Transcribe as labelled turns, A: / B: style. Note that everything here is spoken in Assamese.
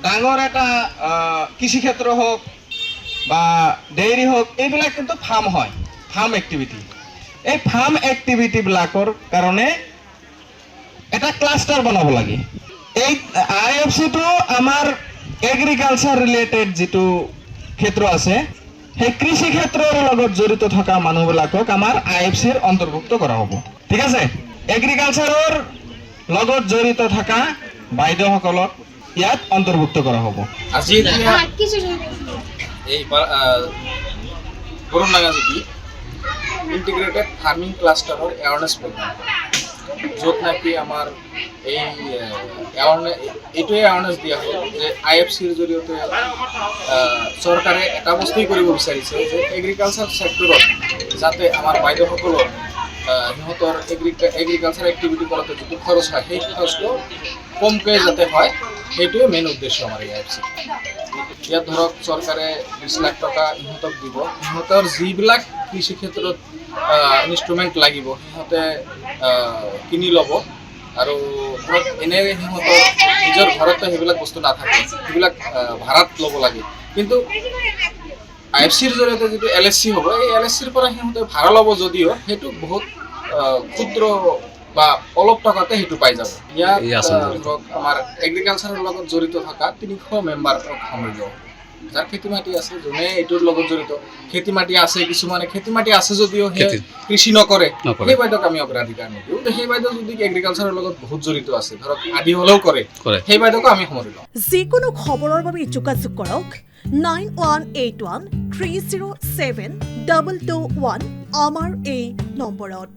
A: ডাঙৰ এটা কৃষিক্ষেত্ৰ হওক বা ডেইৰী হওক, এইবিলাক কিন্তু ফাৰ্ম হয়, ফাৰ্ম এক্টিভিটি। এই ফাৰ্ম এক্টিভিটিবিলাকৰ কাৰণে এটা ক্লাষ্টাৰ বনাব লাগে। এই IFC-টো আমাৰ এগ্ৰিকালচাৰ ৰিলেটেড যিটো ক্ষেত্ৰ আছে, সেই কৃষি ক্ষেত্ৰৰ লগত জড়িত থকা মানুহবিলাকক আমাৰ IFC-ৰ অন্তৰ্ভুক্ত কৰা হ'ব। ঠিক আছে, এগ্ৰিকালচাৰৰ লগত জড়িত থকা বাইদেউসকলক ইয়াত অন্তৰ্ভুক্ত কৰা হ'ব।
B: আজি এই বৰুণডাঙ্গা জিপি ইণ্টিগ্ৰেটেড ফাৰ্মিং ক্লাষ্টাৰৰ এৱাৰনেছ প্ৰগ্ৰাম, য'ত নেকি আমাৰ এই এইটোৱে এৱাৰনেছ দিয়া হ'ল যে IFC-ৰ জৰিয়তে চৰকাৰে এটা বস্তুই কৰিব বিচাৰিছে যে এগ্ৰিকালচাৰ ছেক্টৰত যাতে আমাৰ বাইদেউসকলৰ সিহঁতৰ এগ্ৰিকালচাৰ এক্টিভিটি কৰাতে যিটো খৰচ হয়, সেই খৰচটো কমকৈ যাতে হয়, সেইটোৱে মেইন উদ্দেশ্য আমাৰ IFC। ইয়াত ধৰক চৰকাৰে 20 লাখ টকা সিহঁতক দিব, সিহঁতৰ যিবিলাক কৃষি ক্ষেত্ৰত ইনষ্ট্ৰুমেণ্ট লাগিব সিহঁতে কিনি ল'ব। আৰু ধৰক এনে সিহঁতৰ নিজৰ ঘৰতে সেইবিলাক বস্তু নাথাকে, সেইবিলাক ভাড়াত ল'ব লাগে। কিন্তু IFC-ৰ জৰিয়তে যিটো LSC হ'ব, এই LSC-ৰ পৰা সিহঁতে ভাড়া ল'ব যদিও সেইটো বহুত ক্ষুদ্ৰ বা অলপ টকাতে সেইটো পাই যাব। ইয়াত ধৰক আমাৰ এগ্ৰিকালচাৰৰ লগত জড়িত থকা 300 মেম্বাৰ সামৰিব, যাৰ খেতি মাটি আছে, যোনে এইটোৰ লগত জড়িত। খেতি মাটি আছে, কিছুমানে খেতি মাটি আছে যদিও সেই কৃষি নকৰে, সেই বাইদেউক আমি অগ্ৰাধিকাৰ নিদিওঁ। সেই বাইদেউ যদি এগ্ৰিকালচাৰৰ লগত বহুত জড়িত আছে, ধৰক আদি হ'লেও কৰে, সেই বাইদেউকো আমি সামৰি লওঁ।
C: যিকোনো খবৰৰ বাবে যোগাযোগ কৰক 9181 307 221 আমাৰ এই নম্বৰত।